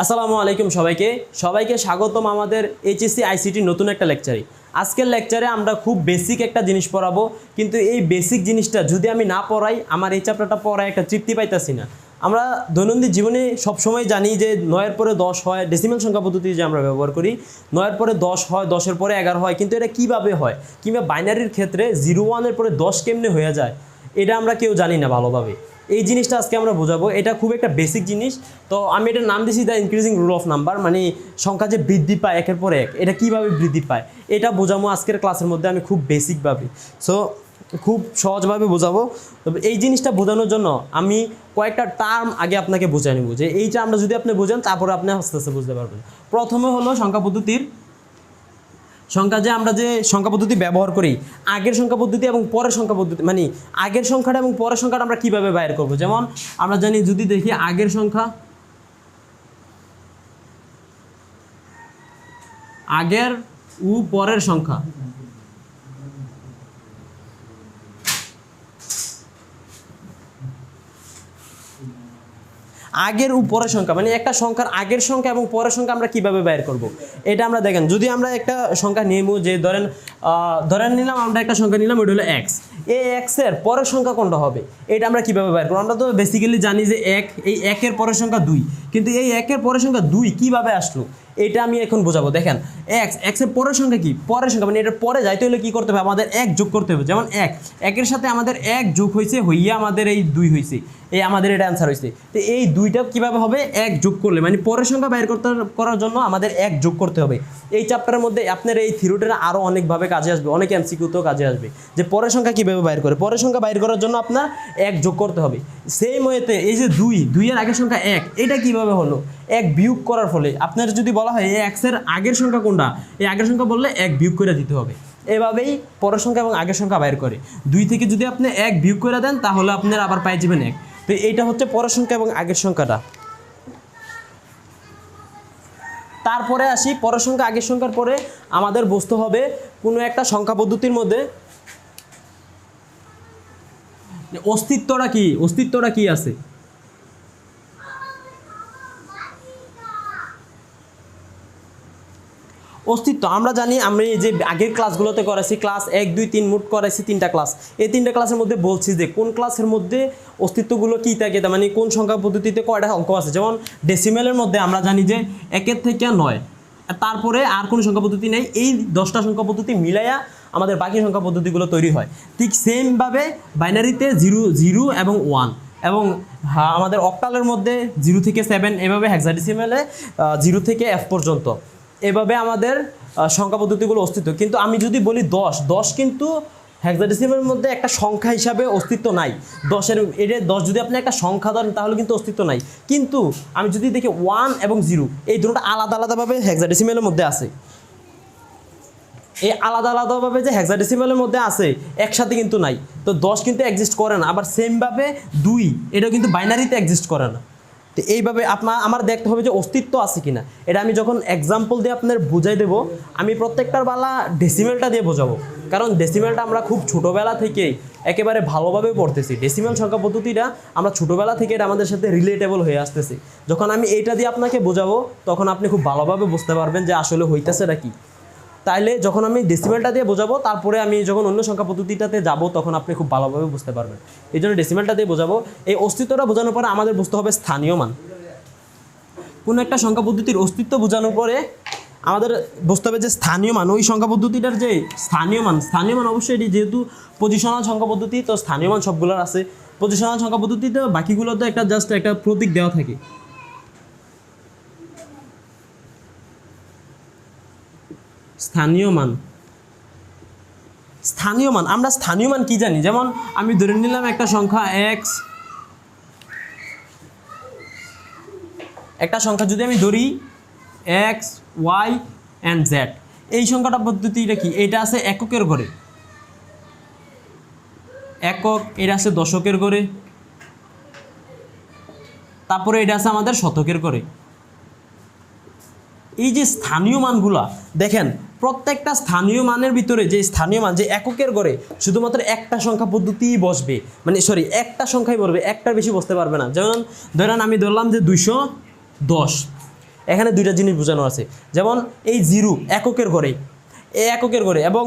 আসসালামু আলাইকুম সবাইকে স্বাগতম আমাদের এইচএসসি আইসিটি নতুন একটা লেকচারে। আজকের লেকচারে আমরা খুব বেসিক একটা জিনিস পড়াবো, কিন্তু এই বেসিক জিনিসটা যদি আমি না পড়াই আমার এই চ্যাপ্টারটা পড়ায় একটা তৃপ্তি পাইতাছি না। আমরা দৈনন্দিন জীবনে সবসময় জানি যে 9-এর পরে 10 হয়, ডেসিমেল সংখ্যা পদ্ধতি যে আমরা ব্যবহার করি, 9-এর পরে 10 হয়, 10-এর পরে 11 হয়, কিন্তু এটা কীভাবে হয় কিংবা বাইনারির ক্ষেত্রে 0-1-এর পরে 10 কেমনে হয়ে যায় এটা আমরা কেউ জানি না ভালোভাবে। এই জিনিসটা আজকে আমরা বোঝাবো, এটা খুব একটা বেসিক জিনিস। তো আমি এটার নাম দিয়েছি the increasing rule of number, মানে সংখ্যা যে বৃদ্ধি পায় একের পর এক, এটা কীভাবে বৃদ্ধি পায় এটা বোঝাবো আজকের ক্লাসের মধ্যে আমি খুব বেসিকভাবে। সো খুব সহজভাবে বোঝাবো। তবে এই জিনিসটা বোঝানোর জন্য আমি কয়েকটা টার্ম আগে আপনাকে বোঝাই নেব, যে এই টার্মটা যদি আপনি বোঝেন তারপরে আপনি আস্তে আস্তে বুঝতে পারবেন। প্রথমে হলো সংখ্যা পদ্ধতির যে আমরা যে সংখ্যা পদ্ধতি ব্যবহার করি, আগের সংখ্যা পদ্ধতি এবং পরের সংখ্যা পদ্ধতি, মানে আগের সংখ্যাটা এবং পরের সংখ্যাটা আমরা কীভাবে বাইর করব। যেমন আমরা জানি, যদি দেখি আগের সংখ্যা, আগের ও পরের সংখ্যা, আগের ও পরের সংখ্যা, মানে একটা সংখ্যার আগের সংখ্যা এবং পরের সংখ্যা আমরা কিভাবে বের করব এটা আমরা দেখেন। যদি আমরা একটা সংখ্যা নিব, যে ধরেন নিলাম, আমরা একটা সংখ্যা নিলাম, ওটা হলো এক্স। এই এক্সের পরের সংখ্যা কোনটা হবে এটা আমরা কিভাবে বের করব। আমরা তো বেসিক্যালি জানি যে এই একের পরের সংখ্যা 2, কিন্তু এই একের পরের সংখ্যা 2 কিভাবে আসলো এটা আমি এখন বোঝাবো। দেখেন, এক্সের পরের সংখ্যা কি, পরের সংখ্যা, মানে এটার পরে যাইতে হলে কী করতে হবে, আমাদের 1 যোগ করতে হবে। যেমন একের সাথে আমাদের 1 যোগ হয়েছে, হইয়া আমাদের এই 2 হয়েছে, এই আমাদের এটা অ্যান্সার হয়েছে। তো এই 2টা কীভাবে হবে, 1 যোগ করলে, মানে পরের সংখ্যা বাইর করার জন্য আমাদের 1 যোগ করতে হবে। এই চ্যাপ্টারের মধ্যে আপনার এই থিওরিটা আরও অনেকভাবে কাজে আসবে, অনেক এমসিকিউতেও কাজে আসবে, যে পরের সংখ্যা কীভাবে বাইর করে। পরের সংখ্যা বাইর করার জন্য আপনার 1 যোগ করতে হবে। সেই ময়েতে এই যে 2 এর আগের সংখ্যা 1, এটা কীভাবে হলো, 1 বিয়োগ করার ফলে। আপনার যদি বলা হয় এই এক্সের আগের সংখ্যা কোনটা, এই আগের সংখ্যা বললে 1 বিয়োগ করে দিতে হবে। এভাবেই পরের সংখ্যা এবং আগের সংখ্যা বাইর করে। 2 থেকে যদি আপনি 1 বিয়োগ করে দেন তাহলে আপনার আবার পাই যাবেন 1। তো এইটা হচ্ছে পরের সংখ্যা এবং আগের সংখ্যাটা। তারপরে আসি, পরের সংখ্যা আগের সংখ্যার পরে আমাদের বুঝতে হবে কোনো একটা সংখ্যা পদ্ধতির মধ্যে অস্তিত্বটা কি আছে। অস্তিত্ব আমরা জানি, আমি যে আগের ক্লাসগুলোতে করাইছি, ক্লাস 1, 2, 3 মোট করাইছি 3টা ক্লাস। এই 3টা ক্লাসের মধ্যে বলছি যে কোন ক্লাসের মধ্যে অস্তিত্বগুলো কী থাকে, মানে কোন সংখ্যা পদ্ধতিতে কয়টা অঙ্ক আছে। যেমন ডেসিমেলের মধ্যে আমরা জানি যে 1 থেকে 9, তারপরে আর কোনো সংখ্যা পদ্ধতি নেই। এই 10টা সংখ্যা পদ্ধতি মিলাইয়া আমাদের বাকি সংখ্যা পদ্ধতিগুলো তৈরি হয়। ঠিক সেমভাবে বাইনারিতে 0 এবং 1, এবং আমাদের অক্টালের মধ্যে 0 থেকে 7, এভাবে হেক্সাডেসিমেলে 0 থেকে F পর্যন্ত, এভাবে আমাদের সংখ্যা পদ্ধতিগুলো অস্তিত্ব। কিন্তু আমি যদি বলি 10 কিন্তু হেক্সাডেসিমেলের মধ্যে একটা সংখ্যা হিসাবে অস্তিত্ব নাই। 10 যদি আপনি একটা সংখ্যা ধরেন তাহলে কিন্তু অস্তিত্ব নাই। কিন্তু আমি যদি দেখি 1 এবং 0, এই দুটোটা আলাদা আলাদাভাবে হেক্সাডেসিমেলের মধ্যে আছে। এই আলাদা আলাদাভাবে যে হেক্সাডেসিমেলের মধ্যে আছে, একসাথে কিন্তু নাই। তো 10 কিন্তু এক্সিস্ট করে না। আবার সেমভাবে 2, এটাও কিন্তু বাইনারিতে এক্সিস্ট করে না। তো এইভাবে আমার দেখতে হবে যে অস্তিত্ব আছে কিনা। এটা আমি যখন এক্সাম্পল দিয়ে আপনার বুঝাই দেবো, আমি প্রত্যেকটার বেলা ডেসিমেলটা দিয়ে বোঝাবো, কারণ ডেসিমেলটা আমরা খুব ছোটোবেলা থেকেই একেবারে ভালোভাবে পড়তেছি। ডেসিমেল সংখ্যা পদ্ধতিটা আমরা ছোটোবেলা থেকে এটা আমাদের সাথে রিলেটেবল হয়ে আসতেছি। যখন আমি এইটা দিয়ে আপনাকে বোঝাবো তখন আপনি খুব ভালোভাবে বুঝতে পারবেন যে আসলে হইতেছেটা কি। তাইলে যখন আমি ডেসিমেলটা দিয়ে বোঝাবো, তারপরে আমি যখন অন্য সংখ্যা পদ্ধতিটাতে যাব তখন আপনি খুব ভালোভাবে বুঝতে পারবেন। এই জন্য ডেসিমেলটা দিয়ে বোঝাবো। এই অস্তিত্বটা বোঝানোর পরে আমাদের বুঝতে হবে স্থানীয় মান। কোনো একটা সংখ্যা পদ্ধতির অস্তিত্ব বোঝানোর পরে আমাদের বুঝতে হবে যে স্থানীয় মান, ওই সংখ্যা পদ্ধতিটার যে স্থানীয় মান অবশ্যই এটি যেহেতু পজিশনাল সংখ্যা পদ্ধতি, তো স্থানীয় মান সবগুলোর আছে। পজিশনাল সংখ্যা পদ্ধতিতে বাকিগুলোতে জাস্ট একটা প্রতীক দেওয়া থাকে। স্থানীয় মান আমরা স্থানীয় মান কি জানি। যেমন আমি ধরে নিলাম একটা সংখ্যা x, একটা সংখ্যা যদি আমি ধরি x, y and z, এই সংখ্যাটা পদ্ধতিটা কি, এটা আছে এককের ঘরে, একক, এটা আছে দশকের ঘরে, তারপরে এটা আছে আমাদের শতকের ঘরে। এই যে স্থানীয় মানগুলা দেখেন, প্রত্যেকটা স্থানীয় মানের ভিতরে যে স্থানীয় মান, যে এককের ঘরে শুধুমাত্র একটা সংখ্যা পদ্ধতিই বসবে, মানে একটা সংখ্যাই বসবে, একটার বেশি বসতে পারবে না। যেমন ধরেন আমি ধরলাম যে 210, এখানে দুইটা জিনিস বোঝানো আছে, যেমন এই 0 এককের ঘরে, এককের ঘরে, এবং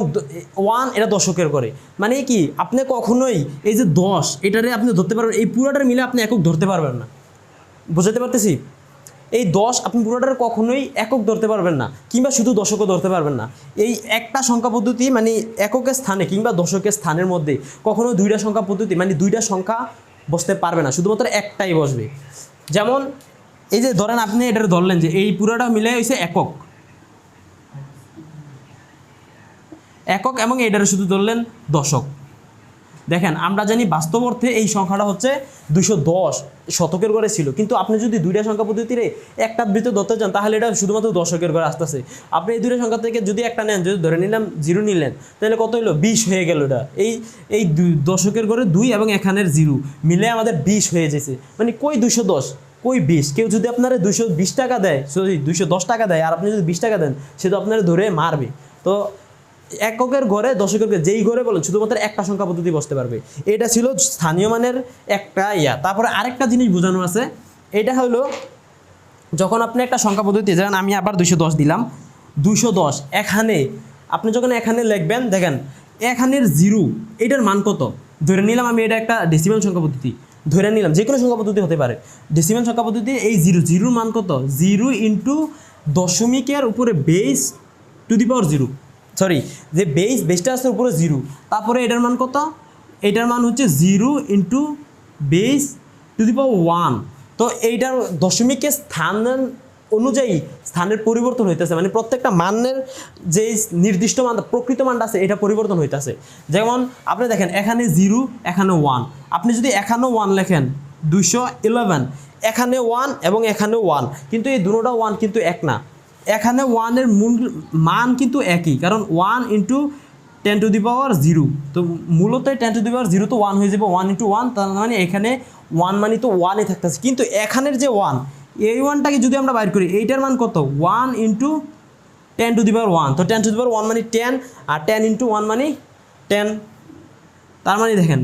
1 এটা দশকের ঘরে। মানে কি আপনি কখনোই এই যে 10 এটারে আপনি ধরতে পারবেন, এই পুরোটার মিলে আপনি একক ধরতে পারবেন না। বুঝাতে পারতেছি? এই 10 আপনি পুরোটার কখনোই একক ধরতে পারবেন না, কিংবা শুধু দশকও ধরতে পারবেন না। এই একটা সংখ্যা পদ্ধতি মানে এককের স্থানে কিংবা দশকের স্থানের মধ্যে কখনো দুইটা সংখ্যা পদ্ধতি মানে দুইটা সংখ্যা বসতে পারবে না, শুধুমাত্র একটাই বসবে। যেমন এই যে ধরেন আপনি এটা ধরলেন যে এই পুরোটা মিলে হয়েছে একক, একক, এবং এটারে শুধু ধরলেন দশক। দেখেন আমরা জানি বাস্তব অর্থে এই সংখ্যাটা হচ্ছে 210 শতকের ঘরে ছিল, কিন্তু আপনি যদি দুইটা সংখ্যা পদ্ধতির একটা ভিতরে ধরতে চান তাহলে এটা শুধুমাত্র দশকের ঘরে আসতেছে। আপনি এই দুইটা সংখ্যা থেকে যদি একটা নেন, যদি ধরে নিলাম 0 নিলেন, তাহলে কত হলো 20 হয়ে গেল। এটা এই দশকের ঘরে 2 এবং এখানের 0 মিলে আমাদের 20 হয়ে যেছে। মানে কই 210 কই 20। কেউ যদি আপনারা 220 টাকা দেয়, সরি 210 টাকা দেয়, আর আপনি যদি 20 টাকা দেন, সে তো আপনারা ধরে মারবে। তো এককের ঘরে দশকের ঘরে যেই ঘরে বলেন শুধুমাত্র একটা সংখ্যা পদ্ধতি বসতে পারবে। এটা ছিল স্থানীয় মানের একটা ইয়া। তারপরে আরেকটা জিনিস বোঝানো আছে, এটা হলো যখন আপনি একটা সংখ্যা পদ্ধতি, যেমন আমি আবার 210 দিলাম, 210 এখানে আপনি যখন এখানে লিখবেন, দেখেন এখানের 0 এটার মান কত, ধরে নিলাম আমি এটা একটা ডেসিমাল সংখ্যা পদ্ধতি, ধরে নিলাম যে কোনো সংখ্যা পদ্ধতি হতে পারে, ডেসিমাল সংখ্যা পদ্ধতি। এই 0 মান কত, 0 ইন্টু দশমিকের উপরে base to the power 0, sorry যে বেসটা আছে উপরে 0, তারপরে এটার মান কত, এটার মান হচ্ছে 0 ইন্টু বেস টু দি পাওয়ার 1। তো এইটার দশমিকের স্থান অনুযায়ী স্থানের পরিবর্তন হইতেছে, মানে প্রত্যেকটা মানের যে নির্দিষ্ট মান প্রকৃত মানটা আছে এটা পরিবর্তন হইতেছে। যেমন আপনি দেখেন এখানে 0 এখানে 1, আপনি যদি এখানেও 1 লেখেন 211, এখানে 1 এবং এখানে 1, কিন্তু এই দুটোটা 1 কিন্তু এক না। এখানে 1 এর মূল মান কিন্তু একই, কারণ 1 ইন্টু 10 টু দি পাওয়ার 0, তো মূলত 10 টু দি পাওয়ার 0 তো 1 হয়ে যাবে, 1 ইন্টু 1, তার মানে এখানে 1 মানে তো 1ই থাকতেছে। কিন্তু এখানের যে 1, এই 1টাকে যদি আমরা বাইর করি, এইটার মান কত, 1 ইন্টু 10 টু দি পাওয়ার 1, তো 10 টু দি পাওয়ার 1 মানে 10, আর 10 ইন্টু 1 মানে 10। তার মানে দেখেন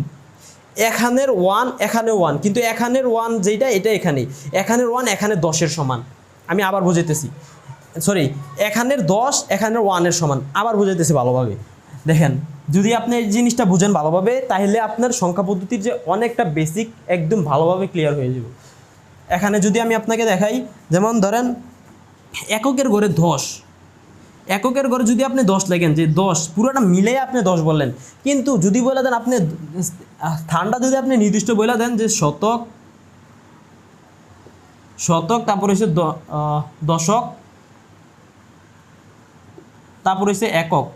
এখানের 1 এখানে 1, কিন্তু এখানের 1 যেটা এটা এখানের 1 এখানে 10-এর সমান। আমি আবার বুঝাইতেছি, সরি এখানের 10 এখানের 1-এর সমান, আবার বুঝাইতেছি ভালোভাবে। দেখেন যদি আপনি এই জিনিসটা বুঝেন ভালোভাবে, তাহলে আপনার সংখ্যা পদ্ধতির যে অনেকটা বেসিক একদম ভালোভাবে ক্লিয়ার হয়ে যাবে। এখানে যদি আমি আপনাকে দেখাই, যেমন ধরেন এককের ঘরে 10, এককের ঘরে যদি আপনি 10 লেখেন, যে 10 পুরোটা মিলে আপনি 10 বললেন, কিন্তু যদি বলে দেন আপনি স্থানটা যদি আপনি নির্দিষ্ট বলে দেন যে শতক, তারপর হচ্ছে দশক, তারপর হচ্ছে একক,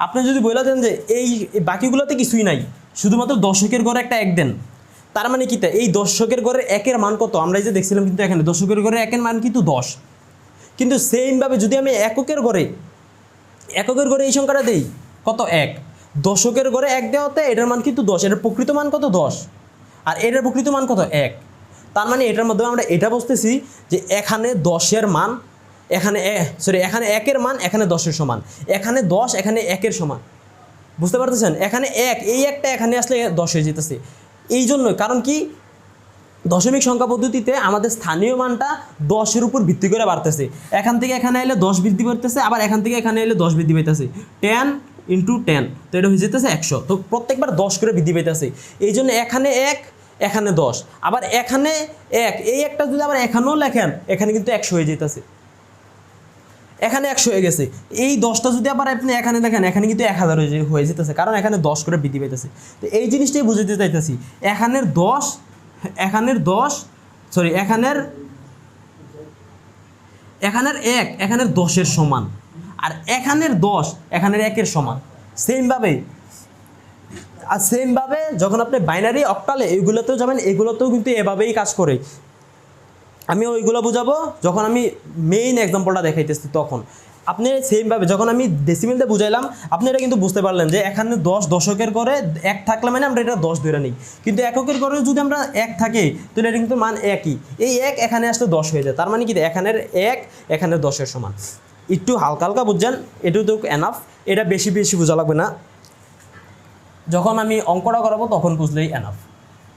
আপনি যদি বলে দেন যে এই বাকিগুলোতে কিছুই নাই, শুধুমাত্র দশকের ঘরে একটা 1 দেন, তার মানে কি, এই দশকের ঘরের 1-এর মান কত আমরা এই যে দেখছিলাম, কিন্তু এখানে দশকের ঘরে 1-এর মান কিন্তু 10। কিন্তু সেইমভাবে যদি আমি এককের ঘরে এই সংখ্যাটা দিই কত, 1, দশকের ঘরে 1 দেওয়াতে এটার মান কিন্তু 10, এটার প্রকৃত মান কত 10, আর এটার প্রকৃত মান কত 1। তার মানে এটার মাধ্যমে আমরা এটা বুঝতেছি যে এখানে 10-এর মান এখানে এখানে 1-এর মান এখানে 10-এর সমান, এখানে 10 এখানে 1-এর সমান। বুঝতে পারতেছেন? এখানে 1, এই একটা এখানে আসলে 10 হয়ে যেতেছে। এই জন্য, কারণ কি দশমিক সংখ্যা পদ্ধতিতে আমাদের স্থানীয় মানটা 10-এর উপর ভিত্তি করে বাড়তেছে। এখান থেকে এখানে এলে 10 বৃদ্ধি পাইতেছে, আবার এখান থেকে এখানে এলে 10 বৃদ্ধি পাইতেছে, 10 ইন্টু 10, তো এটা হয়ে যেতেছে 100। তো প্রত্যেকবার 10 করে বৃদ্ধি পাইতেছে। এই জন্য এখানে 1 এখানে 10, আবার এখানে 1, এই একটা যদি আবার এখানেও লেখেন, এখানে কিন্তু 100 হয়ে যেতেছে, এখানে 100 হয়ে গেছে। এই 10টা যদি আবার আপনি এখানে দেখেন, এখানে কিন্তু 1000 হয়ে যেতেছে, কারণ এখানে 10 করে বৃদ্ধি পাইতেছে। তো এই জিনিসটাই বুঝাতে চাইতেছি, এখানের 10 এখানের 1 এখানের 10-এর সমান, আর এখানের 10 এখানের 1-এর সমান। সেমভাবে যখন আপনি বাইনারি অক্টালে এইগুলোতেও যাবেন, এগুলোতেও কিন্তু এভাবেই কাজ করে। আমি ওইগুলো বুঝাবো যখন আমি মেইন এক্সাম্পলটা দেখাইতেছি, তখন আপনি সেমভাবে যখন আমি ডেসিমেলটা বুঝাইলাম, আপনি এটা কিন্তু বুঝতে পারলেন যে এখানে 10 দশকের ঘরে 1 থাকলে মানে আমরা এটা 10 ধরে নিই, কিন্তু এককের ঘরে যদি আমরা 1 থাকে তাহলে এটা কিন্তু মান একই। এই 1 এখানে আসলে 10 হয়ে যায়, তার মানে কি এখানের 1 এখানে 10-এর সমান। একটু হালকা হালকা বুঝছেন, এটু তো এনাফ, এটা বেশি বোঝা লাগবে না, যখন আমি অঙ্কটা করাবো তখন বুঝলেই এনাফ।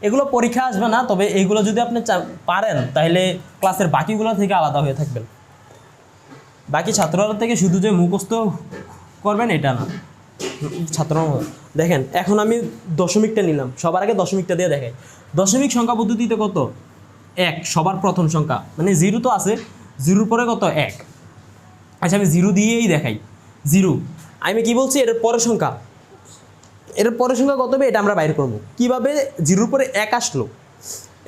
এগুলো পরীক্ষা আসবে না, তবে এইগুলো যদি আপনি পারেন তাহলে ক্লাসের বাকিগুলো থেকে আলাদা হয়ে থাকবেন। বাকি ছাত্ররা থেকে শুধু যে মুখস্থ করবেন এটা না, ছাত্র দেখেন এখন আমি দশমিকটা নিলাম, সবার আগে দশমিকটা দিয়ে দেখাই। দশমিক সংখ্যা পদ্ধতিতে কত? 1 সবার প্রথম সংখ্যা, মানে 0 তো আছে, 0 পরে কত? 1। আচ্ছা আমি 0 দিয়েই দেখাই। 0 আমি কি বলছি, এটার পরের সংখ্যা, এটার পরের সংখ্যা কত হবে এটা আমরা বাইর করবো কীভাবে? 0 পরে 1 আসলো,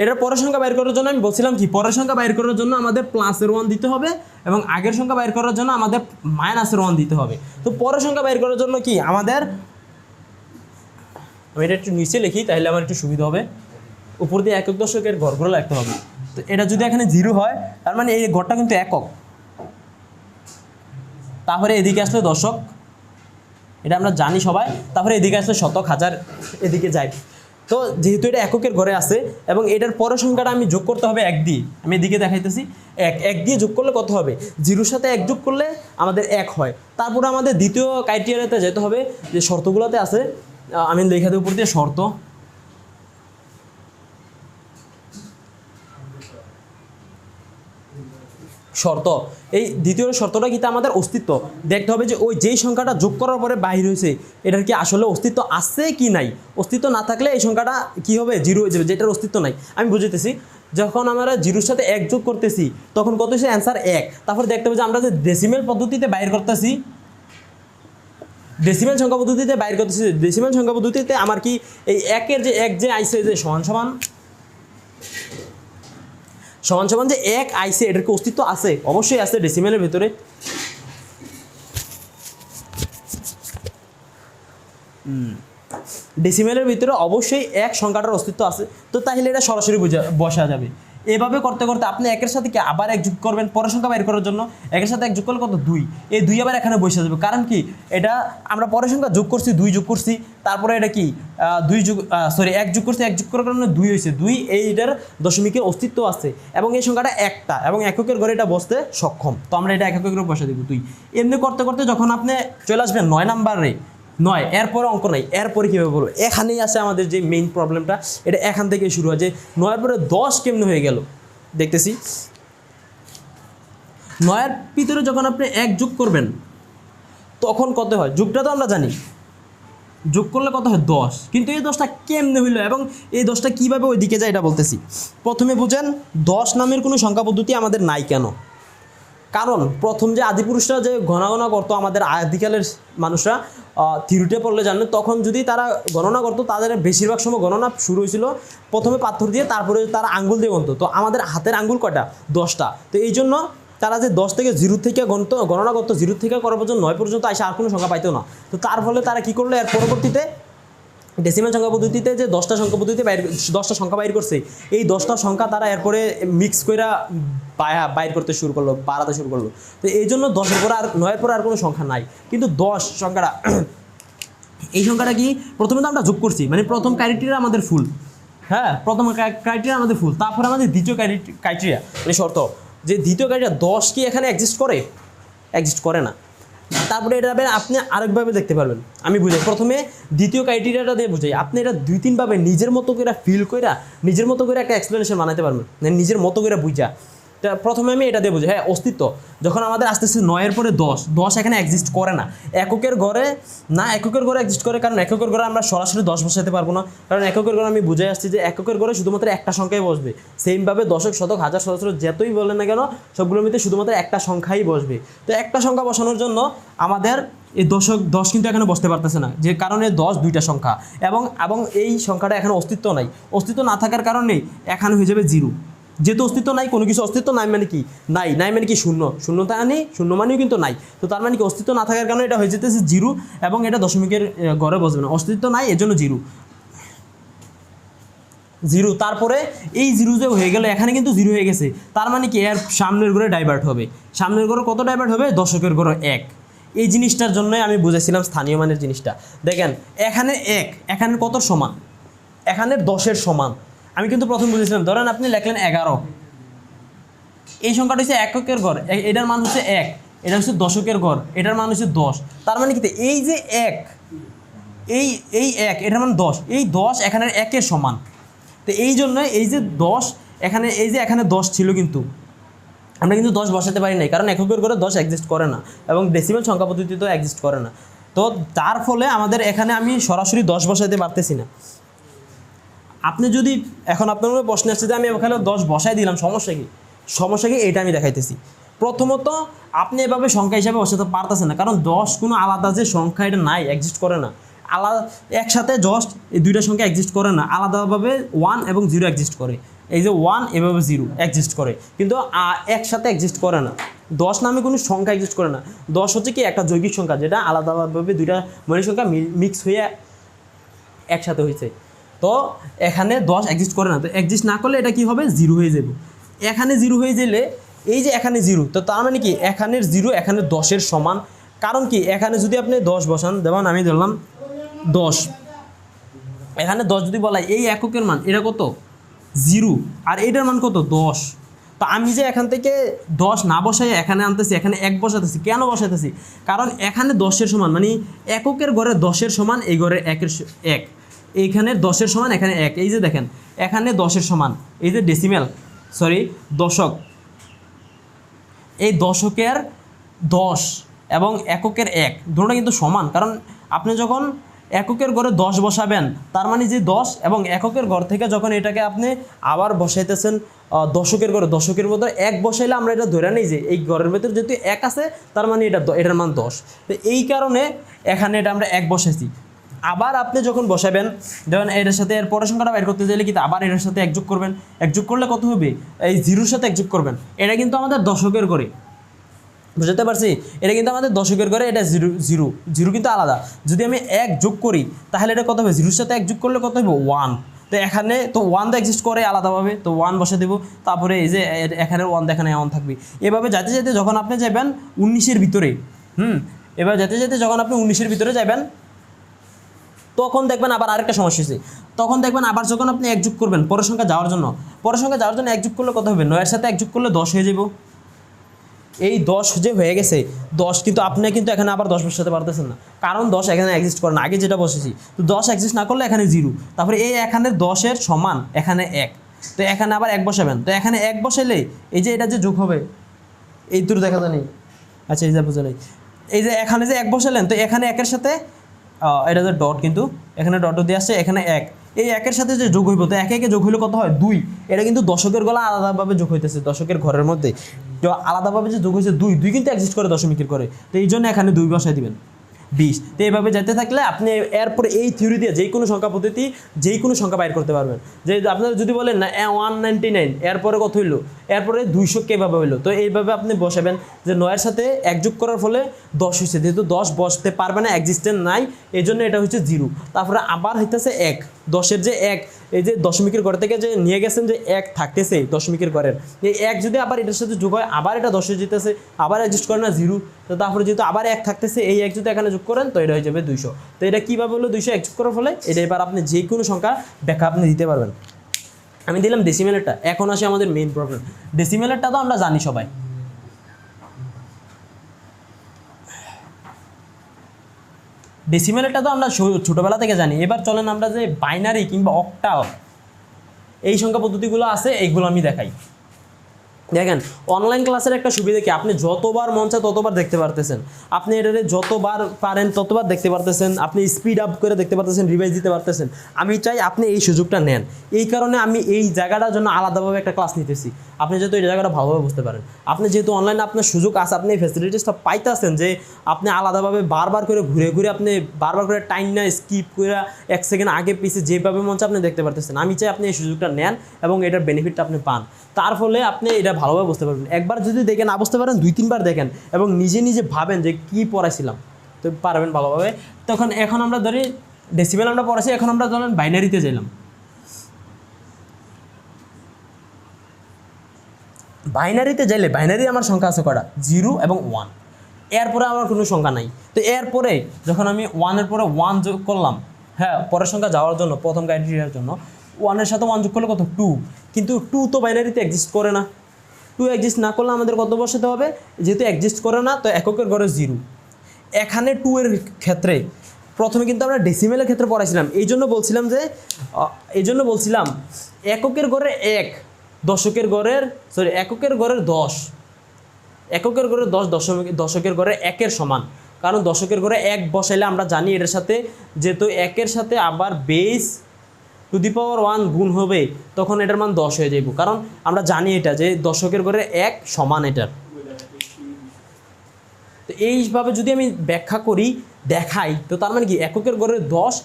এটার পরের সংখ্যা বাইর করার জন্য আমি বলছিলাম কি, পরের সংখ্যা বাইর করার জন্য আমাদের প্লাসের 1 দিতে হবে এবং আগের সংখ্যা বাইর করার জন্য আমাদের মাইনাসের 1 দিতে হবে। তো পরের সংখ্যা বাইর করার জন্য কি আমাদের, আমি এটা একটু নিচে লিখি তাহলে আমার একটু সুবিধা হবে, উপর দিয়ে একক দশকের ঘরগুলো লিখতে হবে। তো এটা যদি এখানে 0 হয় তার মানে এই ঘরটা কিন্তু একক, তারপরে এদিকে আসলে দশক, এটা আমরা জানি সবাই, তারপরে এদিকে আসলে শতক, হাজার, এদিকে যাই। তো যেহেতু এটা এককের ঘরে আছে এবং এটার পরের সংখ্যাটা আমি যোগ করতে হবে 1 দিয়ে, আমি এদিকে দেখাইতেছি 1 দিয়ে যোগ করলে কত হবে? 0-র সাথে 1 যোগ করলে আমাদের 1 হয়। তারপরে আমাদের দ্বিতীয় ক্রাইটেরিয়াতে যেতে হবে, যে শর্তগুলোতে আছে, আমি লেখা দেব উপর দিয়ে শর্ত। শর্ত, এই দ্বিতীয় শর্তটা কিন্তু আমাদের অস্তিত্ব দেখতে হবে, যে ওই যেই সংখ্যাটা যোগ করার পরে বাহির হয়েছে এটার কি আসলে অস্তিত্ব আছে কি নাই। অস্তিত্ব না থাকলে এই সংখ্যাটা কি হবে? 0 হয়ে যাবে, যেটার অস্তিত্ব নাই। আমি বুঝাইতেছি, যখন আমরা 0-র সাথে 1 যোগ করতেছি তখন কত হচ্ছে? অ্যান্সার 1। তারপর দেখতে হবে যে আমরা যে ডেসিমেল পদ্ধতিতে বাইর করতেছি, ডেসিমেল সংখ্যা পদ্ধতিতে বাইর করতেছি, ডেসিমেল সংখ্যা পদ্ধতিতে আমার কি এই 1-এর যে 1 যে আইসে, যে সমান সমান সমান সমান যে 1 আইসে, এটার কি অস্তিত্ব আছে? অবশ্যই আছে ডেসিমেলের ভিতরে। ডেসিমেলের ভিতরে অবশ্যই 1 সংখ্যাটার অস্তিত্ব আছে। তো তাহলে এটা সরাসরি বসা যাবে। এভাবে করতে করতে আপনি 1-এর সাথে কি আবার 1 যোগ করবেন পরের সংখ্যা বাইর করার জন্য, 1-এর সাথে 1 যোগ করলে কত? 2। এই 2 আবার এখানে বসে যাবে, কারণ কি এটা আমরা পরের সংখ্যা যোগ করছি, 2 যোগ করছি, তারপরে এটা কি 1 যোগ করছি, 1 যোগ করার কারণে 2 হয়েছে, 2 এইটার দশমিকের অস্তিত্ব আছে এবং এই সংখ্যাটা একটা এবং এককের ঘরে এটা বসতে সক্ষম। তো আমরা এটা এককের ঘরে বসে দেবো 2। এমনি করতে করতে যখন আপনি চলে আসবেন 9 নাম্বারে, 9 এরপরে অঙ্ক নাই, এরপরে কীভাবে বলবো? এখানেই আছে আমাদের যে মেইন প্রবলেমটা, এটা এখান থেকেই শুরু হয়, যে 9-এর পরে 10 কেমনে হয়ে গেল দেখতেছি। 9-এর ভিতরে যখন আপনি 1 যোগ করবেন তখন কত হয়? যোগটা তো আমরা জানি, যোগ করলে কত হয়? 10। কিন্তু এই 10টা কেমনে হইলো এবং এই 10টা কীভাবে ওই দিকে যায় এটা বলতেছি। প্রথমে বুঝেন 10 নামের কোনো সংখ্যা পদ্ধতি আমাদের নাই কেন? কারণ প্রথম যে আদিপুরুষরা যে গণনা করতো, আমাদের আদিকালের মানুষরা থিওরিতে পড়লে জানেন, তখন যদি তারা গণনা করতো তাদের বেশিরভাগ সময় গণনা শুরু হয়েছিল প্রথমে পাথর দিয়ে, তারপরে তারা আঙ্গুল দিয়ে গণতো। তো আমাদের হাতের আঙ্গুল কয়টা? 10টা। তো এই জন্য তারা যে 10 থেকে 0 থেকে গণনা করতো, 0 থেকে করার পর্যন্ত 9 পর্যন্ত আসে আর কোনো সংখ্যা পাইতো না। তো তার ফলে তারা কী করলো, এর পরবর্তীতে ডেসিমেল সংখ্যা পদ্ধতিতে যে 10টা সংখ্যা পদ্ধতিতে 10টা সংখ্যা বাইর করছে, এই 10টা সংখ্যা তারা এরপরে মিক্স করে বাইর করতে শুরু করলো, বাড়াতে শুরু করলো। তো এই জন্য 10-এর পরে আর 9-এর পরে আর কোনো সংখ্যা নাই। কিন্তু 10 সংখ্যাটা, এই সংখ্যাটা কি প্রথমে তো আমরা যোগ করছি, মানে প্রথম ক্রাইটেরিয়া আমাদের ফুল, হ্যাঁ প্রথম ক্রাইটেরিয়া আমাদের ফুল। তারপরে আমাদের দ্বিতীয় ক্রাইটেরিয়া, মানে শর্ত, যে দ্বিতীয় ক্রাইটেরিয়া 10 কি এখানে এক্সিস্ট করে? এক্সিস্ট করে না। তারপরে এটা আপনি আরেকভাবে দেখতে পারবেন, আমি বুঝাই। প্রথমে দ্বিতীয় ক্রাইটেরিয়াটা দিয়ে বুঝাই, আপনি এটা 2-3 ভাবে নিজের মতো করে ফিল করে, নিজের মতো করে একটা এক্সপ্লেনেশন বানাতে পারবেন, নিজের মতো করে বুঝা। প্রথমে আমি এটা দিয়ে বুঝি, হ্যাঁ অস্তিত্ব যখন আমাদের আসতেছে 9-এর পরে 10 এখানে এক্সিস্ট করে না এককের ঘরে, না এককের ঘরে এক্সিস্ট করে, কারণ এককের ঘরে আমরা সরাসরি 10 বসাতে পারবো না, কারণ এককের ঘরে আমি বুঝাই আসছি যে এককের ঘরে শুধুমাত্র একটা সংখ্যাই বসবে। সেমভাবে দশক, শতক, হাজার, সহস্র যতই বলেন না কেন সবগুলোর মধ্যে শুধুমাত্র একটা সংখ্যাই বসবে। তো একটা সংখ্যা বসানোর জন্য আমাদের এই 10 কিন্তু এখানে বসতে পারতেছে না, যে কারণে 10 দুইটা সংখ্যা এবং এই সংখ্যাটা এখানে অস্তিত্ব নাই। অস্তিত্ব না থাকার কারণে এখানে হয়ে যাবে 0। যেহেতু অস্তিত্ব নাই, কোনো কিছু অস্তিত্ব নাই মানে কি নাই, নাই মানে কি শূন্য, শূন্যতা নেই, শূন্য মানেও কিন্তু নাই। তো তার মানে কি অস্তিত্ব না থাকার কারণে এটা হয়ে যেতেছে 0 এবং এটা দশমিকের ঘরে বসবে না, অস্তিত্ব নাই এর জন্য 0। তারপরে এই 0 যে হয়ে গেল, এখানে কিন্তু 0 হয়ে গেছে, তার মানে কি এর সামনের ঘরে ডাইভার্ট হবে। সামনের ঘরে কত ডাইভার্ট হবে? দশকের ঘরে 1। এই জিনিসটার জন্যই আমি বুঝেছিলাম স্থানীয় মানের জিনিসটা। দেখেন এখানে 1, এখানে কত সমান? এখানে 10-এর সমান। আমি কিন্তু প্রথম বুঝেছিলাম, ধরেন আপনি লিখলেন 11, এই সংখ্যাটা হচ্ছে এককের ঘর, এটার মান হচ্ছে 1, এটা হচ্ছে দশকের ঘর, এটার মান হচ্ছে 10। তার মানে কি এই যে 1, এই 1 এটার মান 10, এই 10 এখানের 1-এর সমান। তো এই জন্য এই যে 10 এখানে এই যে এখানে 10 ছিল কিন্তু আমরা কিন্তু 10 বসাতে পারি নাই, কারণ এককের ঘরে 10 এক্সিস্ট করে না এবং ডেসিমেল সংখ্যা পদ্ধতিতেও এক্সিস্ট করে না। তো তার ফলে আমাদের এখানে আমি সরাসরি 10 বসাতে পারতেছি না। আপনি যদি এখন আপনার প্রশ্ন আসছে যে আমি ওখানে 10 বসাই দিলাম, সমস্যা কি? সমস্যা কি এটা আমি দেখাইতেছি। প্রথমত আপনি এভাবে সংখ্যা হিসাবে বসাতে পারতেছেন না, কারণ 10 কোনো আলাদা যে সংখ্যা এটা নাই, এক্সিস্ট করে না। আলাদা একসাথে জাস্ট এই দুইটা সংখ্যা এক্সিস্ট করে না, আলাদাভাবে 1 এবং 0 এক্সিস্ট করে। এই যে 1 এভাবে 0 এক্সিস্ট করে, কিন্তু একসাথে এক্সিস্ট করে না। 10 নামে কোনো সংখ্যা এক্সিস্ট করে না। 10 হচ্ছে কি একটা যৌগিক সংখ্যা, যেটা আলাদাভাবে দুইটা মৌলিক সংখ্যা মিক্স হয়ে একসাথে হয়েছে। তো এখানে 10 এক্সিস্ট করে না, তো এক্সিস্ট না করলে এটা কি হবে? 0 হয়ে যাবে। এখানে 0 হয়ে গেলে এই যে এখানে 0, তো তার মানে কি এখানের 0 এখানে 10-এর সমান। কারণ কি এখানে যদি আপনি 10 বসান, যেমন আমি ধরলাম 10, এখানে 10 যদি বলা এই এককের মান এটা কত? 0, আর এইটার মান কত? 10। তো আমি যে এখান থেকে 10 না বসাই এখানে আনতেছি, এখানে 1 বসাতেছি। কেন বসাতেছি? কারণ এখানে 10-এর সমান, মানে এককের ঘরে 10-এর সমান, এই ঘরে 1 এইখানে 10-এর সমান, এখানে 1। এই যে দেখেন এখানে 10-এর সমান, এই যে দশক, এই দশকের 10 এবং এককের 1 দুটোটা কিন্তু সমান। কারণ আপনি যখন এককের ঘরে 10 বসাবেন, তার মানে যে 10 এবং এককের ঘর থেকে যখন এটাকে আপনি আবার বসাইতেছেন দশকের ঘরে, দশকের মধ্যে 1 বসাইলে আমরা এটা ধরে নিই যে এই ঘরের ভেতরে যেহেতু 1 আছে, তার মানে এটার মান 10। তো এই কারণে এখানে এটা আমরা 1 বসাইছি। আবার আপনি যখন বসাবেন, যেমন এটার সাথে এর পরের সংখ্যাটা বের করতে চাইলে কিন্তু আবার এটার সাথে 1 যোগ করবেন। 1 যোগ করলে কত হবে? এই 0-র সাথে 1 যোগ করবেন। এটা কিন্তু আমাদের দশকের ঘরে, বুঝতে পারছি? এটা কিন্তু আমাদের দশকের ঘরে, এটা 0 কিন্তু আলাদা। যদি আমি 1 যোগ করি তাহলে এটা কত হবে? 0-র সাথে 1 যোগ করলে কত হবে? 1। তো এখানে তো 1 তো এক্সিস্ট করে আলাদাভাবে, তো 1 বসে দেবো। তারপরে এই যে এখানে 1, এখানে 1 থাকবে। এভাবে যেতে যেতে যখন আপনি যাবেন 19-এর ভিতরে, এবার যেতে যেতে যখন আপনি 19-এর ভিতরে যাবেন, তখন দেখবেন আবার আরেকটা সমস্যা হয়েছে। তখন দেখবেন আবার যখন আপনি 1 যোগ করবেন পরের সংখ্যা যাওয়ার জন্য, 1 যোগ করলে কত হবে? 9-এর সাথে 1 যোগ করলে 10 হয়ে যাব। এই 10 যে হয়ে গেছে, 10 কিন্তু আপনি কিন্তু এখানে আবার 10 বসাতে পারতেছেন না, কারণ 10 এখানে এক্সিস্ট করে না। আগে যেটা বসেছি, তো 10 এক্সিস্ট না করলে এখানে 0। তারপরে এই এখানে 10-এর সমান এখানে 1, তো এখানে আবার 1 বসাবেন। তো এখানে 1 বসাইলে এই যে এটা যে যোগ হবে, এই দূর দেখা জানি, আচ্ছা এই যা বোঝা নেই, এই যে এখানে যে 1 বসালেন, তো এখানে 1-এর সাথে এটা যে ডট, কিন্তু এখানে ডট দিয়ে আসছে, এখানে 1, এই 1-এর সাথে যে যোগ হইব, তো 1 যোগ হইলে কত হয়? 2। এটা কিন্তু দশকের গলা আলাদাভাবে যোগ হইতেছে, দশকের ঘরের মধ্যে তো আলাদাভাবে যে যোগ হয়েছে 2 কিন্তু এক্সিস্ট করে দশমিকের করে, তো এই জন্য এখানে 2 বসাই দিবেন। 20। তো এইভাবে যেতে থাকলে আপনি এরপরে এই থিওরি দিয়ে যেই কোনো সংখ্যা পদ্ধতি, যেই কোনো সংখ্যা বাইর করতে পারবেন। যে আপনারা যদি বলেন না 199, এরপরে কত হইলো, এরপরে 200 কীভাবে হইলো, তো এইভাবে আপনি বসাবেন যে 9-এর সাথে 1 যোগ করার ফলে 10 হয়েছে। যেহেতু 10 বসতে পারবে না, এক্সিস্টেন্ট নাই, এই জন্য এটা হচ্ছে 0। তারপরে আবার হইতেছে 1, 10-এর যে 1, এই যে দশমিকের ঘর থেকে যে নিয়ে গেছেন যে 1 থাকতেছে দশমিকের ঘরের, এই 1 যদি আবার এটার সাথে যোগ হয়, আবার এটা 10 হয়ে যেতেছে, আবার এক্সিস্ট করে না 0। তো তারপরে যেহেতু আবার 1 থাকতেছে, এই 1 যদি এখানে যোগ করেন তো এটা হয়ে যাবে 200। তো এটা কীভাবে হলো? 200 যোগ করার ফলে এটা এবার আপনি যে কোনো সংখ্যা ব্যাখ্যা আপনি দিতে পারবেন। আমি দিলাম ডেসিমেলেরটা। এখন আসে আমাদের মেইন প্রবলেম। ডেসিমেলেরটা তো আমরা জানি সবাই, ডেসিমেলেরটা তো আমরা ছোটোবেলা থেকে জানি। এবার চলেন আমরা যে বাইনারি কিংবা অক্টাল এই সংখ্যা পদ্ধতিগুলো আছে, এইগুলো আমি দেখাই। দেখেন অনলাইন ক্লাসের একটা সুবিধা কি, আপনি যতবার মন চায় ততবার দেখতে পারতেছেন, আপনি এটারে যতবার পারেন ততবার দেখতে পারতেছেন, আপনি স্পিড আপ করে দেখতে পারতেছেন, রিভাইজ দিতে পারতেছেন। আমি চাই আপনি এই সুযোগটা নেন। এই কারণে আমি এই জায়গাটার জন্য আলাদাভাবে একটা ক্লাস নিতেছি, আপনি যেহেতু এই জায়গাটা ভালোভাবে বুঝতে পারেন। আপনি যেহেতু অনলাইনে আপনার সুযোগ আছে, আপনি এই ফ্যাসিলিটিসটা পাইতেছেন যে আপনি আলাদাভাবে বারবার করে ঘুরে ঘুরে আপনি বারবার করে টাইম না স্কিপ করে 1 সেকেন্ড আগে পিছিয়ে যেভাবে মন চায় আপনি দেখতে পারতেছেন। আমি চাই আপনি এই সুযোগটা নেন এবং এটার বেনিফিটটা আপনি পান, তার ফলে আপনি এটা ভালোভাবে বুঝতে পারবেন। একবার যদি দেখে না বুঝতে পারেন 2-3 বার দেখেন এবং নিজে নিজে ভাবেন যে কী পড়াইছিলাম, তো পারবেন ভালোভাবে। তখন এখন আমরা ধরি ডেসিমেল আমরা পড়াইছি, এখন আমরা ধরেন বাইনারিতে যাইলাম। বাইনারিতে যাইলে বাইনারি আমার সংখ্যা আছে কটা? 0 এবং 1। এরপরে আমার কোনো সংখ্যা নাই। তো এরপরে যখন আমি 1-এর পরে 1 যোগ করলাম, হ্যাঁ পরের সংখ্যা যাওয়ার জন্য, প্রথম ক্রাইটেরিয়ার জন্য 1-এর সাথে 1 যোগ করলে কত? 2। কিন্তু 2 তো বাইনারিতে এক্সিস্ট করে না। 2 এক্সিস্ট না করলে আমাদের কত বসাতে হবে? যেহেতু এক্সিস্ট করে না, তো এককের ঘরে 0। এখানে 2 এর ক্ষেত্রে প্রথমে কিন্তু আমরা ডেসিমেলের ক্ষেত্রে পড়াইছিলাম, এই জন্য বলছিলাম এককের ঘরের এক, দশকের ঘরের এককের ঘরের 10, এককের ঘরের 10 দশকের ঘরের একের সমান। কারণ দশকের ঘরে এক বসাইলে আমরা জানি এটার সাথে যেহেতু একের সাথে আবার বেস টু দি পাওয়ার 1 গুণ হবে, তখন এটার মান 10 হয়ে যাইব। কারণ আমরা জানি এটা যে দশকের ঘরে এক সমান এটার। তো এইভাবে যদি আমি ব্যাখ্যা করি দেখাই, তো তার মানে কি এককের ঘরের 10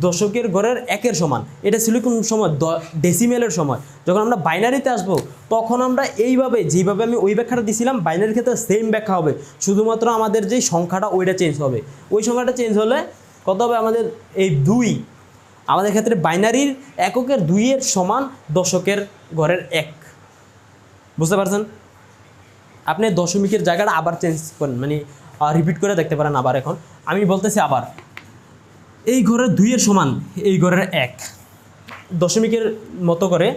দশকের ঘরের একের সমান। এটা ছিল কোন সময়? ডেসিমেলের সময়। যখন আমরা বাইনারিতে আসবো তখন আমরা এইভাবে যেভাবে আমি ওই ব্যাখ্যাটা দিছিলাম বাইনারির ক্ষেত্রে সেম ব্যাখ্যা হবে, শুধুমাত্র আমাদের যে সংখ্যাটা ওইটা চেঞ্জ হবে। ওই সংখ্যাটা চেঞ্জ হলে কত হবে? আমাদের এই 2, আমাদের ক্ষেত্রে বাইনারির এককের 2 এর সমান দশকের ঘরের 1। বুঝতে পারছেন? আপনি দশমিকের জায়গাটা আবার চেঞ্জ করেন, মানে রিপিট করে দেখতে পারেন। আবার এখন আমি বলতেছি আবার এই ঘরের 2 এর সমান এই ঘরের 1, দশমিকের মতো করে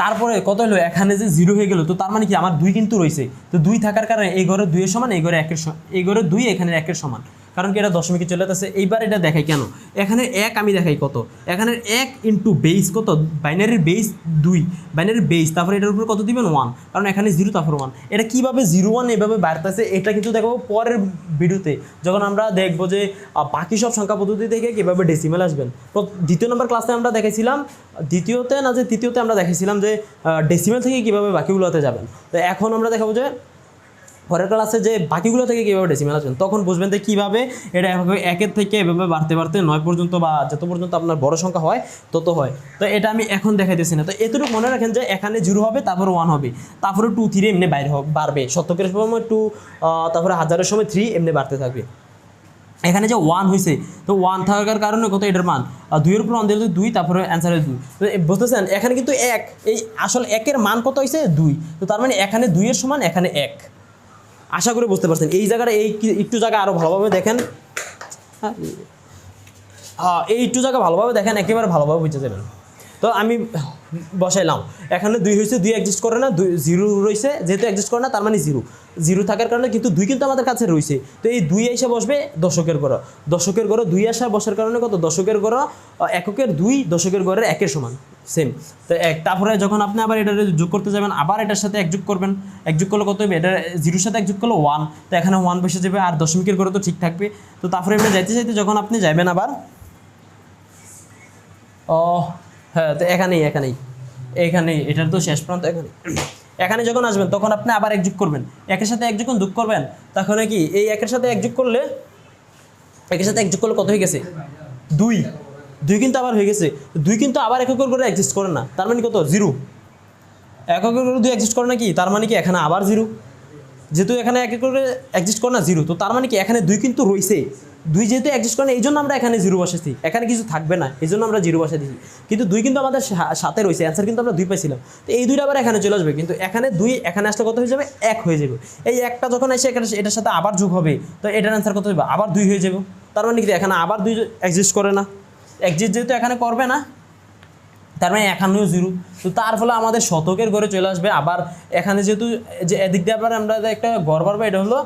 তারপরে কত হলো? এখানে যে 0 হয়ে গেল, তো তার মানে কি আমার 2 কিন্তু রয়েছে। তো 2 থাকার কারণে এই ঘরে 2 এর সমান, এই ঘরে 1 এর সমান, এই ঘরে 2 এখানে 1 এর সমান। কারণ কি এটা দশমিকে চলে যাচ্ছে। এইবার এটা দেখাই কেন, এখানে 1 আমি দেখাই কত, এখানে 1 ইন্টু বেস কত, বাইনারির বেস 2, বাইনারির বেস, তারপরে এটার উপর কত দিবেন? 1, কারণ এখানে 0 তারপর 1। এটা কীভাবে 0 1 এভাবে বাড়তেছে এটা কিন্তু দেখো পরের ভিডিওতে, যখন আমরা দেখবো যে বাকি সব সংখ্যা পদ্ধতি থেকে কীভাবে ডেসিমেল আসবেন। তো 2 নম্বর ক্লাসে আমরা দেখেছিলাম, তৃতীয়তে আমরা দেখেছিলাম যে ডেসিমেল থেকে কীভাবে বাকিগুলোতে যাবেন। তো এখন আমরা দেখাবো যে পরের ক্লাসে যে বাকিগুলো থেকে কীভাবে ডেসিমেল আসবেন, তখন বুঝবেন যে কীভাবে এটা একের থেকে এভাবে বাড়তে 9 পর্যন্ত বা যত পর্যন্ত আপনার বড় সংখ্যা হয় তত হয়। তো এটা আমি এখন দেখাইতেছি না। তো এতটুকু মনে রাখেন যে এখানে 0 হবে, তারপর 1 হবে, তারপরে 2 3 এমনি বাড়বে, শতকের সময় 2, তারপরে হাজারের সময় 3 এমনি বাড়তে থাকবে। এখানে যে 1 হয়েছে, তো 1 থাকার কারণে কত এটার মান 2 এর উপর 1 দিলে 2, তারপরে অ্যান্সারে 2। তো বুঝতেছেন এখানে কিন্তু 1, এই আসল 1 এর মান কত হয়েছে? 2। তো তার মানে এখানে 2 এর সমান, এখানে 1। আশা করি বুঝতে পারছেন। এই জায়গাটা একটু জায়গা আরও ভালোভাবে দেখেন, এই একটু জায়গা ভালোভাবে দেখেন, একেবারে ভালোভাবে বুঝতে যাবেন। তো আমি বসাইলাম, এখানে 2 হয়েছে, 2 এক্সিস্ট করে না, 0 রয়েছে, যেহেতু এক্সিস্ট করে না তার মানে 0 থাকার কারণে কিন্তু 2 কিন্তু আমাদের কাছে রয়েছে। তো এই 2 এসে বসবে দশকের ঘর, 2 আসা বসার কারণে কত? দশকের ঘর এককের 2, দশকের ঘরের 1 এর সমান সেম। তো তারপরে যখন আপনি আবার এটা যোগ করতে যাবেন, আবার এটার সাথে 1 যোগ করবেন, 1 যোগ করলে কত হবে? এটা 0-র সাথে 1 যোগ করলে 1, তো এখানে 1 বসে যাবে, আর দশমিকের ঘরে তো ঠিক থাকবে। তো তারপরে এমনি যাইতে যখন আপনি যাবেন আবার হ্যাঁ, তো এখানেই এটার তো শেষ প্রান্ত এখানে যখন আসবেন তখন আপনি আবার 1 যোগ করবেন, 1-এর সাথে 1 যখন যোগ করবেন তখন কি এই 1-এর সাথে 1 যোগ করলে, 1-এর সাথে 1 যোগ করলে কত হয়ে গেছে? 2 কিন্তু আবার হয়ে গেছে। 2 কিন্তু আবার এককের ঘরে এক্সিস্ট করে না, তার মানে কত? 0। এককের ঘরে 2 এক্সিস্ট করে না, কি তার মানে কি এখানে আবার 0, যেহেতু এখানে এককের ঘরে এক্সিস্ট করে না 0, তো তার মানে কি এখানে 2 কিন্তু রয়েছে। 2 যেহেতু এক্সিস্ট করে না, এই জন্য আমরা এখানে 0 বসেছি, এখানে কিছু থাকবে না, এই জন্য আমরা 0 বসে দিয়েছি। কিন্তু 2 কিন্তু আমাদের সাথে রয়েছে, অ্যান্সার কিন্তু আমরা 2 পাইছিলাম। তো এই 2টা আবার এখানে চলে আসবে, কিন্তু এখানে 2 এখানে আসলে কত হয়ে যাবে? 1 হয়ে যাবে। এই 1টা যখন এসে এটার সাথে আবার যোগ হবে, তো এটার অ্যান্সার কত হবে? আবার 2 হয়ে যাবে। তার মানে কি এখানে আবার 2 এক্সিস্ট করে না, যেহেতু এখানে করবে না, তার মানে এখানেও 0। তো তার ফলে আমাদের শতকের ঘরে চলে আসবে। আবার এখানে যেহেতু যে এদিক দিয়ে আবার আমরা একটা ঘর পারবো, এটা হলো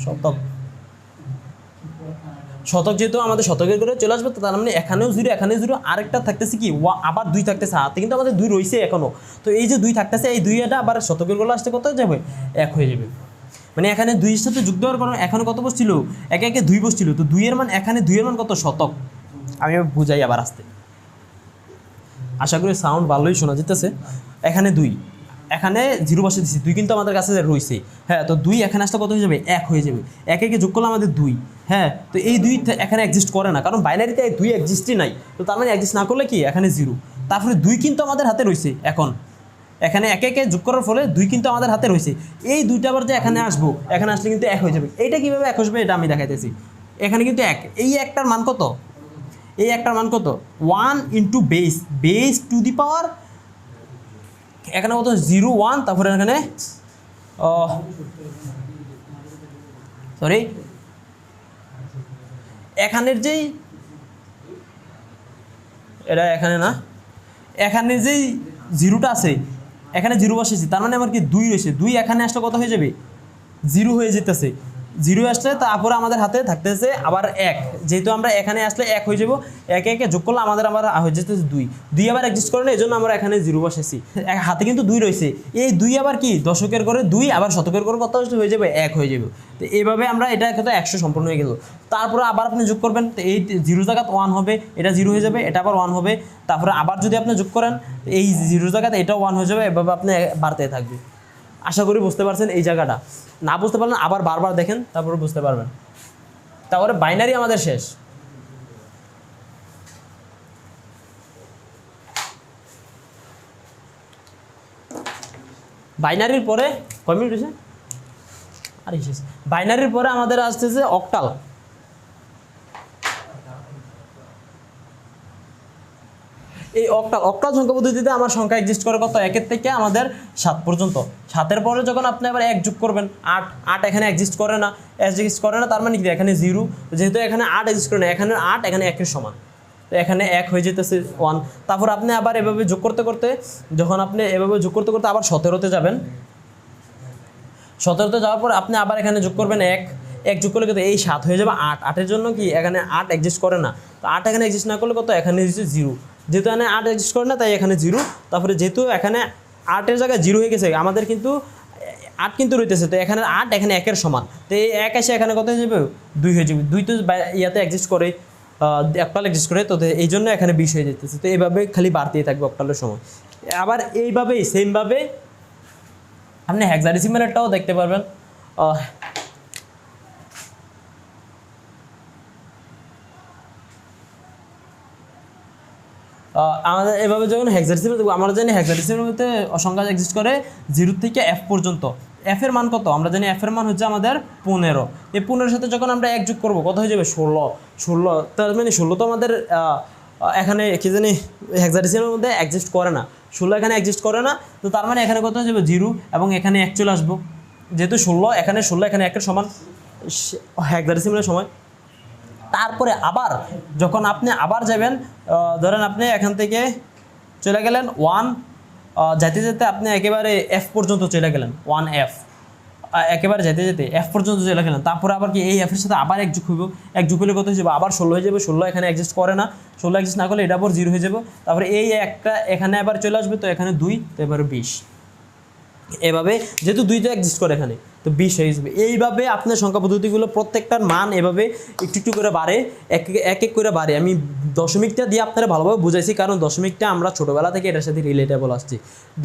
শতক, যেহেতু আমাদের শতকের ঘরে চলে আসবে, তো তার মানে এখানেও 0, এখানেও 0, আরেকটা থাকতেছে কি আবার 2 থাকতেছে হাতে, কিন্তু আমাদের 2 রয়েছে এখনও। তো এই যে 2 থাকতেছে, এই 2টা আবার শতকের ঘরে আসতে কত যাবে? 1 হয়ে যাবে। মানে এখানে 2-এর সাথে যুক্ত হওয়ার কারণে এখানে কত বসছিল? 1 2 বসছিল। তো 2 এর মান, এখানে 2 এর মান কত? শতক। আমি বুঝাই আবার আসতে, আশা করি সাউন্ড ভালোই শোনা যেতেছে। এখানে 2, এখানে 0 বসে দিচ্ছি, 2 কিন্তু আমাদের কাছে রয়েছে। হ্যাঁ, তো 2 এখানে আসলে কত হয়ে যাবে? 1 হয়ে যাবে। 1 যোগ করলে আমাদের 2। হ্যাঁ, তো এই 2 এখানে এক্সিস্ট করে না, কারণ বাইনারিতে এই 2 এক্সিস্টই নাই। তো তার মানে এক্সিস্ট না করলে কি এখানে 0, তারপরে 2 কিন্তু আমাদের হাতে রয়েছে। এখন এখানে 1 যোগ করার ফলে 2 কিন্তু আমাদের হাতে রয়েছে। এই 2টা আবার যে এখানে আসবো, এখানে আসলে কিন্তু 1 হয়ে যাবে। এইটা কীভাবে 1 আসবে এটা আমি দেখাইতেছি। এখানে কিন্তু 1, এই 1টার মান কত? এই 1টার মান কত? 1 ইন্টু বেস টু দি পাওয়ার, এখানে কত? 0 1, তারপরে এখানে এখানের যেই এটা এখানে না, এখানে যেই 0টা আছে, এখানে 0 বসেছি, তার মানে আমার কি 2 রয়েছে। 2 এখানে আসলে কত হয়ে যাবে? জিরো হয়ে যেতেছে, জিরো আসলে তারপরে আমাদের হাতে থাকতেছে আবার এক, যেহেতু আমরা এখানে আসলে এক হয়ে যাব, একে একে যোগ করলে আমাদের আবার হয়ে যেতেছে দুই, দুই আবার এক্সিস্ট করে না, এই জন্য আমরা এখানে জিরো বসেছি। হাতে কিন্তু দুই রয়েছে, এই দুই আবার কি দশকের করে দুই, আবার শতকের করে কত হয়ে যাবে, এক হয়ে যাবে। তো এইভাবে আমরা এটা কিন্তু 100 সম্পূর্ণ হয়ে গেল। তারপরে আবার আপনি যোগ করবেন, তো এই জিরো জায়গাত 1 হবে, এটা জিরো হয়ে যাবে, এটা আবার 1 হবে, তারপরে আবার যদি আপনি যোগ করেন এই জিরো জায়গাতে এটাও 1 হয়ে যাবে, এভাবে আপনি বাড়তে থাকবে। আশা করি বুঝতে পারছেন এই জায়গাটা, না বুঝতে পারলেন আবার বারবার দেখেন, তারপরে বুঝতে পারবেন। তারপরে বাইনারি আমাদের শেষ। বাইনারির পরে কয় মিনিট হয়েছে, আর শেষ। বাইনারির পরে আমাদের আসতেছে অক্টাল। এই অক্টাল সংখ্যা পদ্ধতিতে আমার সংখ্যা এক্সিস্ট করে কত, 1 থেকে আমাদের 7 পর্যন্ত। 7-এর পরে যখন আপনি আবার 1 যোগ করবেন, 8 এখানে এক্সিস্ট করে না, তার মানে কি এখানে 0, যেহেতু এখানে 8 এক্সিস্ট করে না, এখানে 8 এখানে 1-এর সমান, তো এখানে 1 হয়ে যেতেছে 1। তারপর আপনি আবার এভাবে যোগ করতে করতে, যখন আপনি এভাবে যোগ করতে করতে আবার 17-তে যাবেন, 17-তে যাওয়ার পর আপনি আবার এখানে যোগ করবেন 1 যোগ করলে কত, এই 7 হয়ে যাবে 8। 8-এর জন্য কি এখানে 8 এক্সিস্ট করে না, তো 8 এখানে এক্সিস্ট না করলে কত, এখানে হচ্ছে 0, যেহেতু এখানে 8 এক্সিস্ট করে না তাই এখানে 0। তারপরে যেহেতু এখানে 8-এর জায়গায় 0 হয়ে গেছে, আমাদের কিন্তু 8 কিন্তু রইতেছে, তো এখানে 8 এখানে 1-এর সমান, তো এই 1 এসে এখানে কত হয়ে যাবে, 2 হয়ে যাবে। 2 তো ইয়াতে এক্সিস্ট করে, অক্টাল এক্সিস্ট করে, তো এই জন্য এখানে 20 হয়ে যেতেছে। তো এইভাবে খালি বাড়তেই থাকবে অক্টালের সময়। আবার এইভাবেই সেমভাবে আপনি হেক্সাডেসিমালেরটাও দেখতে পারবেন। আমাদের এভাবে যখন হেক্সাডেসিমাল, আমরা জানি হেক্সাডেসিমালের মধ্যে সংখ্যা এক্সিস্ট করে 0 থেকে F পর্যন্ত। F এর মান কত, আমরা জানি F এর মান হচ্ছে আমাদের 15। এই 15-এর সাথে যখন আমরা 1 যোগ করবো কত হয়ে যাবে, 16। তার মানে 16 তো আমাদের এখানে কি জানি হেক্সাডেসিমালের মধ্যে এক্সিস্ট করে না, 16 এখানে এক্সিস্ট করে না, তো তার মানে এখানে কত হয়ে যাবে, 0, এবং এখানে 1 চলে আসবো, যেহেতু 16 এখানে 1-এর সমান হেক্সাডেসিমালের সময়। তারপরে আবার যখন আপনি আবার যাবেন, ধরেন আপনি এখান থেকে চলে গেলেন 1, যেতে যেতে আপনি একেবারে F পর্যন্ত চলে গেলেন, 1F, একেবারে যেতে যেতে F পর্যন্ত চলে গেলেন। তারপরে আবার কি এই F এর সাথে আবার 1 যোগ হইব, 1 যোগ হলে কত হয়ে যাবে, আবার 16 হয়ে যাবে। 16 এখানে এক্সিস্ট করে না, 16 এক্সিস্ট না করলে এটা আবার 0 হয়ে যাবে। তারপরে এই একটা এখানে আবার চলে আসবে, তো এখানে 2, তো এবারে 20। এভাবে যেহেতু 2টা এক্সিস্ট করে এখানে, তো 20 হয়ে যাবে। এইভাবে আপনার সংখ্যা পদ্ধতিগুলো প্রত্যেকটার মান এভাবে একটু একটু করে বাড়ে, এক করে বাড়ে। আমি দশমিকটা দিয়ে আপনারা ভালোভাবে বুঝাইছি, কারণ দশমিকটা আমরা ছোটোবেলা থেকে এটার সাথে রিলেটেবল আসছি।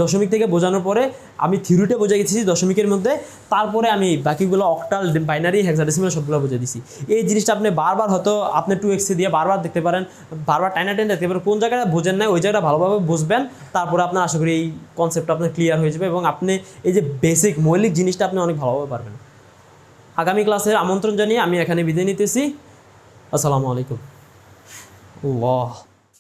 দশমিক থেকে বোঝানোর পরে আমি থিওরিটা বুঝে গেছি দশমিকের মধ্যে, তারপরে আমি বাকিগুলো অক্টাল, বাইনারি, হেক্সাডেসিমাল সবগুলো বুঝে দিছি। এই জিনিসটা আপনি বারবার হয়তো আপনি 2x দিয়ে বারবার দেখতে পারেন, বারবার টাইনা দেখতে পারেন, কোন জায়গাটা বোঝেন না ওই জায়গাটা ভালোভাবে বুঝবেন, তারপরে আপনার আশা করি এই কনসেপ্টটা আপনার ক্লিয়ার হয়ে যাবে, এবং আপনি এই যে বেসিক মৌলিক জিনিসটা আপনি অনেক ভালোভাবে পারবেন। আগামী ক্লাসের আমন্ত্রণ জানিয়ে আমি এখানে বিদায় নিতেছি। আসসালামু আলাইকুম। আল্লাহ।